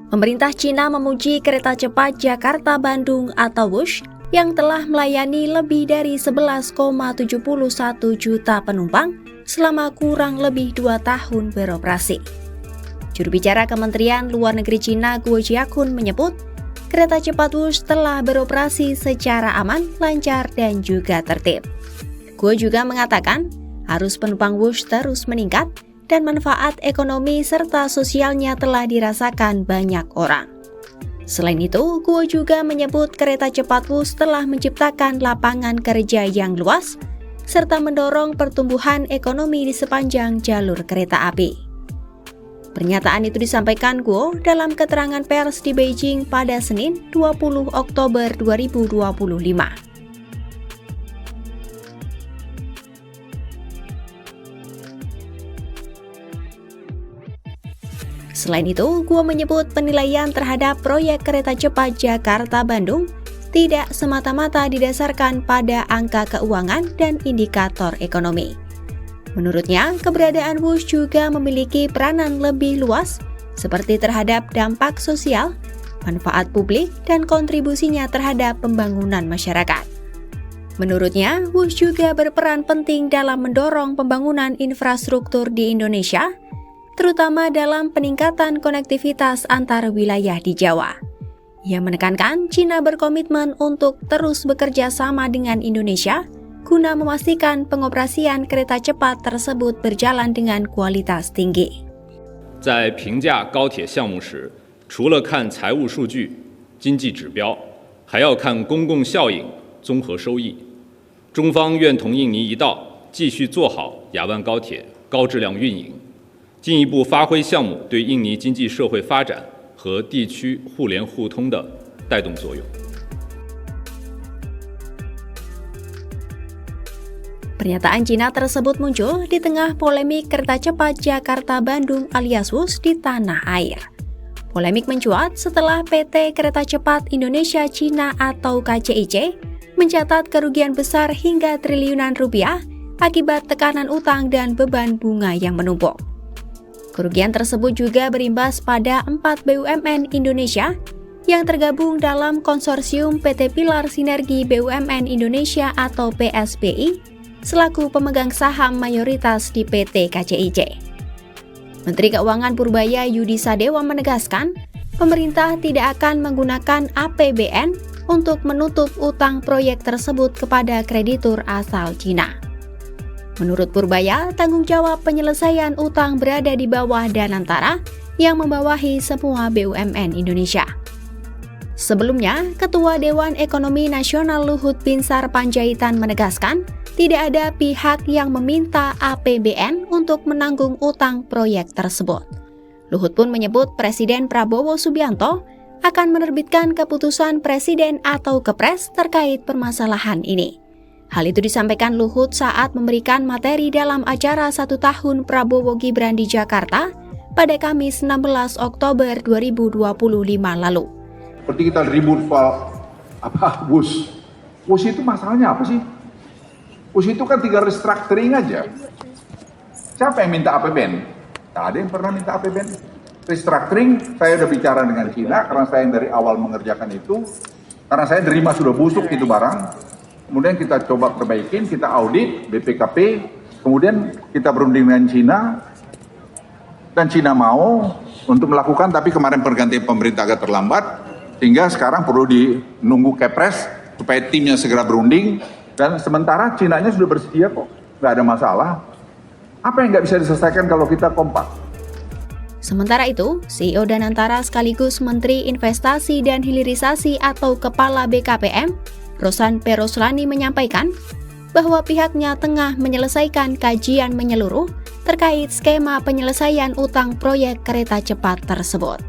Pemerintah Cina memuji kereta cepat Jakarta-Bandung atau WUSH yang telah melayani lebih dari 11,71 juta penumpang selama kurang lebih 2 tahun beroperasi. Juru bicara Kementerian Luar Negeri Cina Guo Jiakun menyebut, kereta cepat WUSH telah beroperasi secara aman, lancar, dan juga tertib. Guo juga mengatakan, arus penumpang WUSH terus meningkat dan manfaat ekonomi serta sosialnya telah dirasakan banyak orang. Selain itu, Guo juga menyebut kereta cepat WUSH telah menciptakan lapangan kerja yang luas, serta mendorong pertumbuhan ekonomi di sepanjang jalur kereta api. Pernyataan itu disampaikan Guo dalam keterangan pers di Beijing pada Senin 20 Oktober 2025. Selain itu, Guo menyebut penilaian terhadap proyek kereta cepat Jakarta-Bandung tidak semata-mata didasarkan pada angka keuangan dan indikator ekonomi. Menurutnya, keberadaan WUSH juga memiliki peranan lebih luas seperti terhadap dampak sosial, manfaat publik, dan kontribusinya terhadap pembangunan masyarakat. Menurutnya, WUSH juga berperan penting dalam mendorong pembangunan infrastruktur di Indonesia, terutama dalam peningkatan konektivitas antar wilayah di Jawa. Ia menekankan Cina berkomitmen untuk terus bekerja sama dengan Indonesia guna memastikan pengoperasian kereta cepat tersebut berjalan dengan kualitas tinggi. 在评价高铁项目时，除了看财务数据、经济指标，还要看公共效应、综合收益。中方愿同印尼一道继续做好雅万高铁高质量运营，进一步发挥项目对印尼经济社会发展和地区互联互通的带动作用。 Pernyataan Cina tersebut muncul di tengah polemik kereta cepat Jakarta-Bandung alias WUSH di tanah air. Polemik mencuat setelah PT Kereta Cepat Indonesia Cina atau KCIC mencatat kerugian besar hingga triliunan rupiah akibat tekanan utang dan beban bunga yang menumpuk. Kerugian tersebut juga berimbas pada 4 BUMN Indonesia yang tergabung dalam konsorsium PT Pilar Sinergi BUMN Indonesia atau PSBI selaku pemegang saham mayoritas di PT KCIC. Menteri Keuangan Purbaya Yudi Sadewa menegaskan, pemerintah tidak akan menggunakan APBN untuk menutup utang proyek tersebut kepada kreditur asal Cina. Menurut Purbaya, tanggung jawab penyelesaian utang berada di bawah Danantara yang membawahi semua BUMN Indonesia. Sebelumnya, Ketua Dewan Ekonomi Nasional Luhut Binsar Panjaitan menegaskan, tidak ada pihak yang meminta APBN untuk menanggung utang proyek tersebut. Luhut pun menyebut Presiden Prabowo Subianto akan menerbitkan keputusan Presiden atau Kepres terkait permasalahan ini. Hal itu disampaikan Luhut saat memberikan materi dalam acara 1 tahun Prabowo Gibran di Jakarta pada Kamis 16 Oktober 2025 lalu. Seperti kita ribut WUSH. WUSH itu masalahnya apa sih? WUSH itu kan tinggal restructuring aja. Siapa yang minta APBN? Tak ada yang pernah minta APBN. Restructuring, saya udah bicara dengan Cina karena saya yang dari awal mengerjakan itu. Karena saya terima sudah busuk itu barang. Kemudian kita coba perbaikin, kita audit BPKP. Kemudian kita berunding dengan Cina. Dan Cina mau untuk melakukan, tapi kemarin pergantian pemerintah agak terlambat. Sehingga sekarang perlu menunggu Kepres supaya timnya segera berunding. Dan sementara Cinanya sudah bersedia kok, nggak ada masalah. Apa yang nggak bisa diselesaikan kalau kita kompak? Sementara itu, CEO Danantara sekaligus Menteri Investasi dan Hilirisasi atau Kepala BKPM, Rosan P. Roslani menyampaikan bahwa pihaknya tengah menyelesaikan kajian menyeluruh terkait skema penyelesaian utang proyek kereta cepat tersebut.